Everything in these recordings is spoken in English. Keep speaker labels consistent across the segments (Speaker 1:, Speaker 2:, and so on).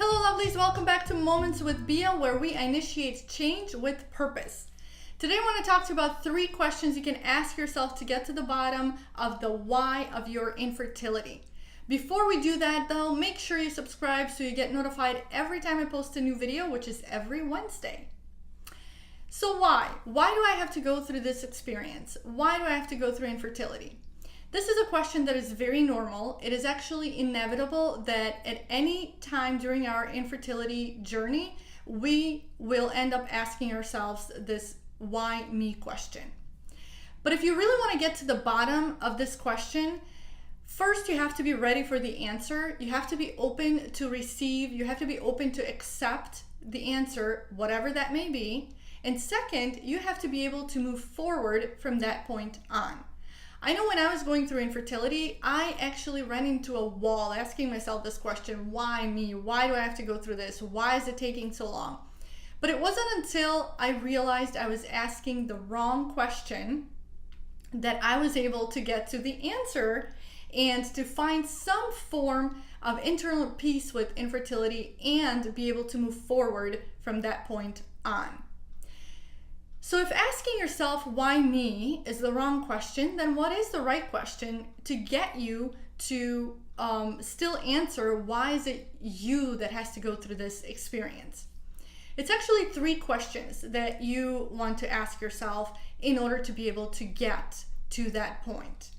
Speaker 1: Hello lovelies, welcome back to Moments with Bia, where we initiate change with purpose. Today I want to talk to you about 3 questions you can ask yourself to get to the bottom of the why of your infertility. Before we do that though, make sure you subscribe so you get notified every time I post a new video, which is every Wednesday. So why? Why do I have to go through this experience? Why do I have to go through infertility? This is a question that is very normal. It is actually inevitable that at any time during our infertility journey, we will end up asking ourselves this why me question. But if you really want to get to the bottom of this question, first you have to be ready for the answer. You have to be open to receive. You have to be open to accept the answer, whatever that may be. And second, you have to be able to move forward from that point on. I know when I was going through infertility, I actually ran into a wall asking myself this question, why me? Why do I have to go through this? Why is it taking so long? But it wasn't until I realized I was asking the wrong question that I was able to get to the answer and to find some form of internal peace with infertility and be able to move forward from that point on. So if asking yourself why me is the wrong question, then what is the right question to get you to still answer why is it you that has to go through this experience? It's actually 3 questions that you want to ask yourself in order to be able to get to that point.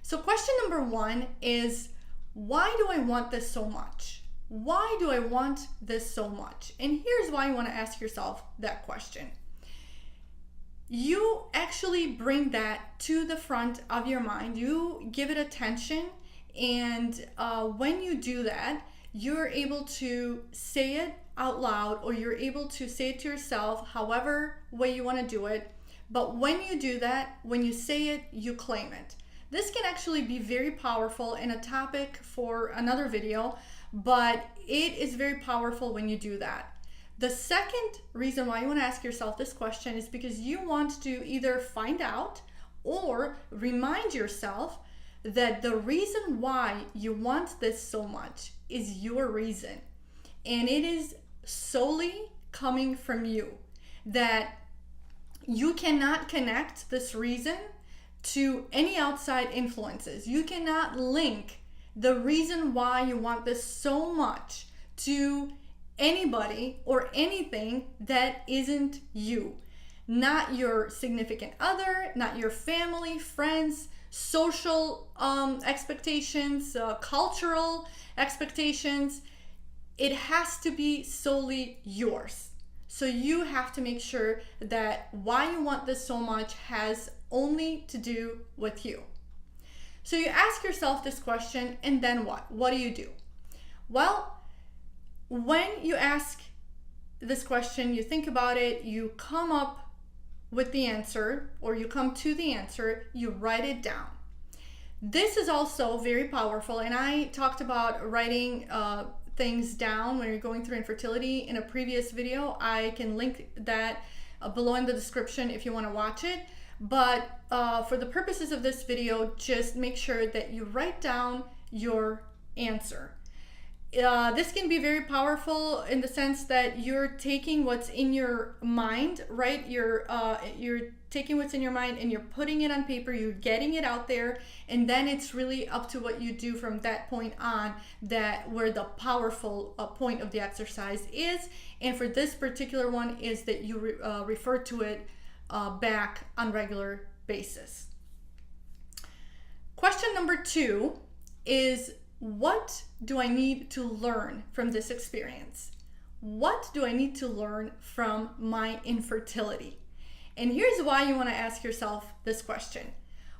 Speaker 1: So question number 1 is, why do I want this so much? Why do I want this so much? And here's why you want to ask yourself that question. You actually bring that to the front of your mind. You give it attention, and when you do that, you're able to say it out loud, or you're able to say it to yourself however way you want to do it. But when you do that, when you say it, you claim it. This can actually be very powerful in a topic for another video, but it is very powerful when you do that. The second reason why you want to ask yourself this question is because you want to either find out or remind yourself that the reason why you want this so much is your reason. And it is solely coming from you. That you cannot connect this reason to any outside influences. You cannot link the reason why you want this so much to anybody or anything that isn't you. Not your significant other, not your family, friends, social expectations, cultural expectations. It has to be solely yours. So you have to make sure that why you want this so much has only to do with you. So you ask yourself this question, and then what? What do you do? Well, when you ask this question, you think about it, you come up with the answer, or you come to the answer, you write it down. This is also very powerful, and I talked about writing things down when you're going through infertility in a previous video. I can link that below in the description if you want to watch it. But for the purposes of this video, just make sure that you write down your answer. This can be very powerful in the sense that you're taking what's in your mind, right? You're taking what's in your mind and you're putting it on paper, you're getting it out there, and then it's really up to what you do from that point on, that where the powerful point of the exercise is. And for this particular one is that you refer to it back on regular basis. Question number 2 is, what do I need to learn from this experience? What do I need to learn from my infertility? And here's why you want to ask yourself this question.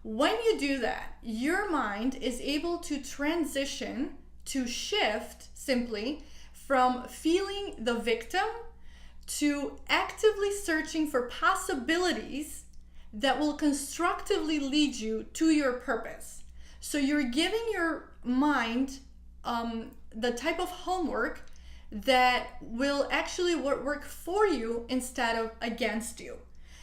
Speaker 1: When you do that, your mind is able to transition, to shift simply from feeling the victim to actively searching for possibilities that will constructively lead you to your purpose. So you're giving your mind the type of homework that will actually work for you instead of against you.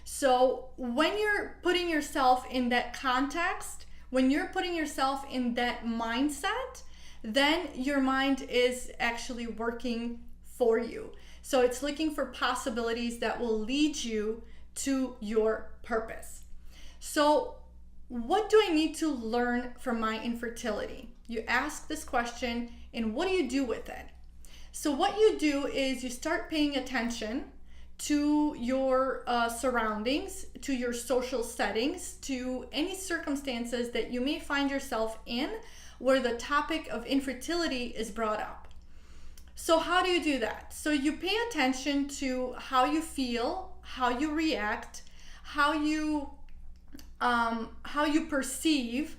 Speaker 1: So when you're putting yourself in that context, when you're putting yourself in that mindset, then your mind is actually working for you. So it's looking for possibilities that will lead you to your purpose. So what do I need to learn from my infertility? You ask this question, and what do you do with it? So what you do is you start paying attention to your surroundings, to your social settings, to any circumstances that you may find yourself in where the topic of infertility is brought up. So how do you do that? So you pay attention to how you feel, how you react, how you perceive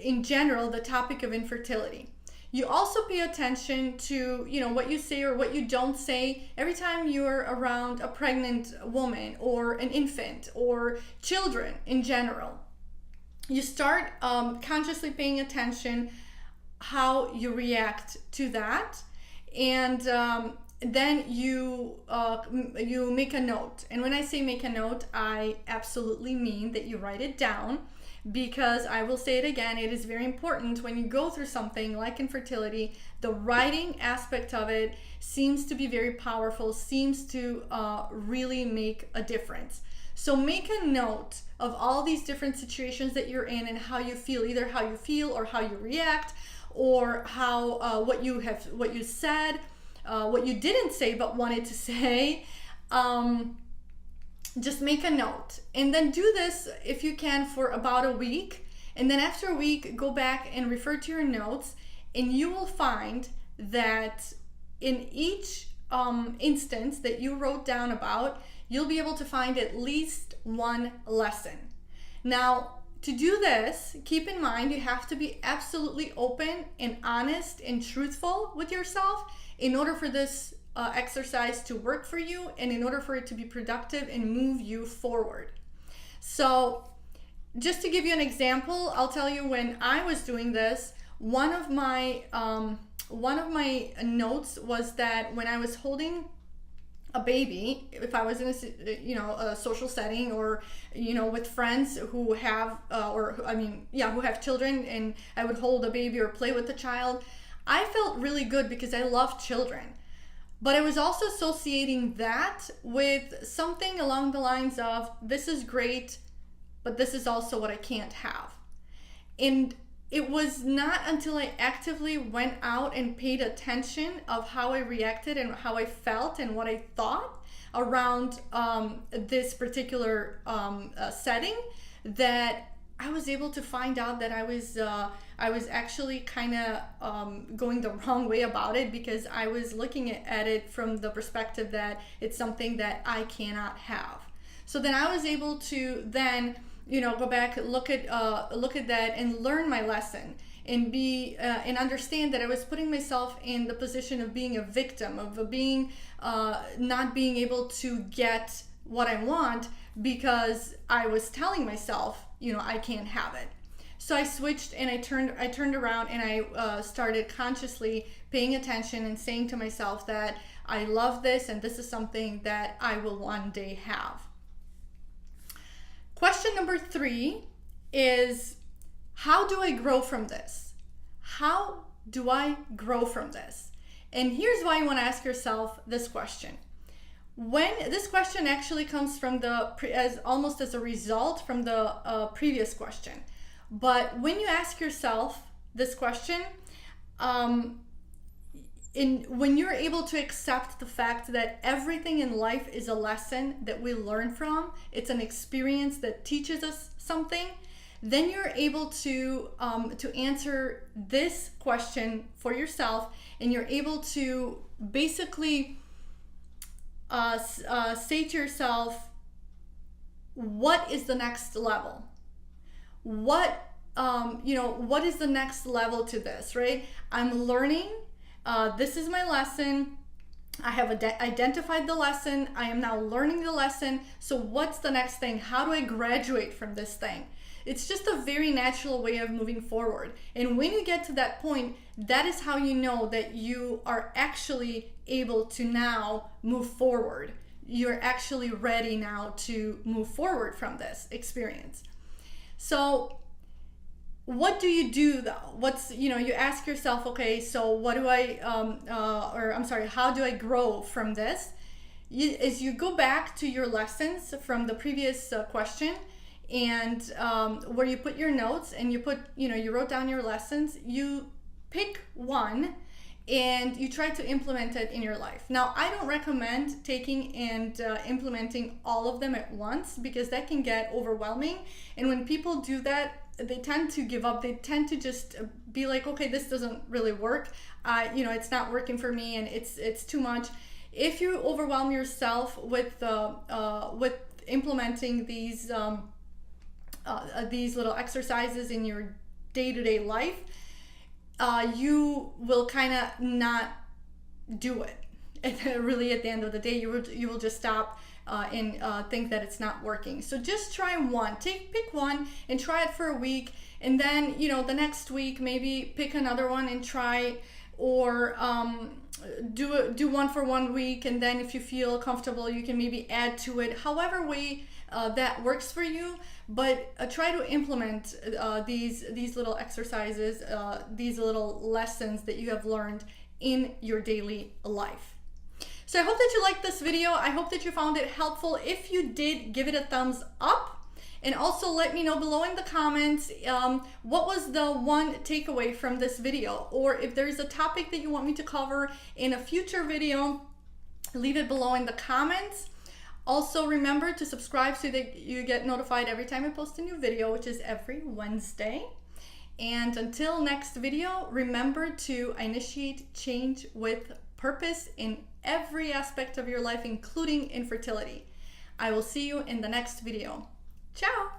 Speaker 1: in general the topic of infertility. You also pay attention to, what you say or what you don't say every time you're around a pregnant woman or an infant or children in general. You start consciously paying attention how you react to that, and then you make a note. And when I say make a note, I absolutely mean that you write it down, because I will say it again, it is very important when you go through something like infertility. The writing aspect of it seems to be very powerful, seems to really make a difference. So make a note of all these different situations that you're in and how you feel, either how you feel or how you react, or how what you said, what you didn't say but wanted to say. Just make a note, and then do this if you can for about a week, and then after a week go back and refer to your notes, and you will find that in each instance that you wrote down about, you'll be able to find at least one lesson. Now, to do this, keep in mind you have to be absolutely open and honest and truthful with yourself in order for this exercise to work for you, and in order for it to be productive and move you forward. So just to give you an example, I'll tell you, when I was doing this, one of my notes was that when I was holding a baby, if I was in a social setting, or with friends who have who have children, and I would hold a baby or play with a child, I felt really good because I love children. But I was also associating that with something along the lines of, this is great, but this is also what I can't have. And it was not until I actively went out and paid attention of how I reacted and how I felt and what I thought around this particular setting, that I was able to find out that I was actually kind of going the wrong way about it, because I was looking at it from the perspective that it's something that I cannot have. So then I was able to then go back, look at that and learn my lesson, and and understand that I was putting myself in the position of being a victim, of being not being able to get what I want, because I was telling myself, I can't have it. So I switched, and I turned around, and I started consciously paying attention and saying to myself that I love this, and this is something that I will one day have. Question number 3 is, how do I grow from this? How do I grow from this? And here's why you want to ask yourself this question. When this question actually comes from almost as a result from the previous question. But when you ask yourself this question, when you're able to accept the fact that everything in life is a lesson that we learn from, it's an experience that teaches us something, then you're able to answer this question for yourself, and you're able to basically say to yourself, what is the next level? What is the next level to this, right? I'm learning. This is my lesson. I have identified the lesson. I am now learning the lesson. So what's the next thing? How do I graduate from this thing? It's just a very natural way of moving forward. And when you get to that point, that is how you know that you are actually able to now move forward. You're actually ready now to move forward from this experience. So what do you do though? What's, you ask yourself, okay, so what do I, or I'm sorry, how do I grow from this? Is you go back to your lessons from the previous question, and where you put your notes and you put, you wrote down your lessons, you pick one and you try to implement it in your life. Now, I don't recommend taking and implementing all of them at once, because that can get overwhelming. And when people do that, they tend to give up. They tend to just be like, okay, this doesn't really work. It's not working for me, and it's too much. If you overwhelm yourself with implementing these little exercises in your day-to-day life, you will kind of not do it. And really, at the end of the day, you will just stop and think that it's not working. So just try one. Pick one and try it for a week, and then the next week maybe pick another one and try, or do one for 1 week, and then if you feel comfortable, you can maybe add to it. However way that works for you, but try to implement these little exercises, these little lessons that you have learned in your daily life. So I hope that you liked this video. I hope that you found it helpful. If you did, give it a thumbs up. And also let me know below in the comments what was the one takeaway from this video, or if there's a topic that you want me to cover in a future video, leave it below in the comments. Also remember to subscribe so that you get notified every time I post a new video, which is every Wednesday. And until next video, remember to initiate change with purpose in every aspect of your life, including infertility. I will see you in the next video. Ciao!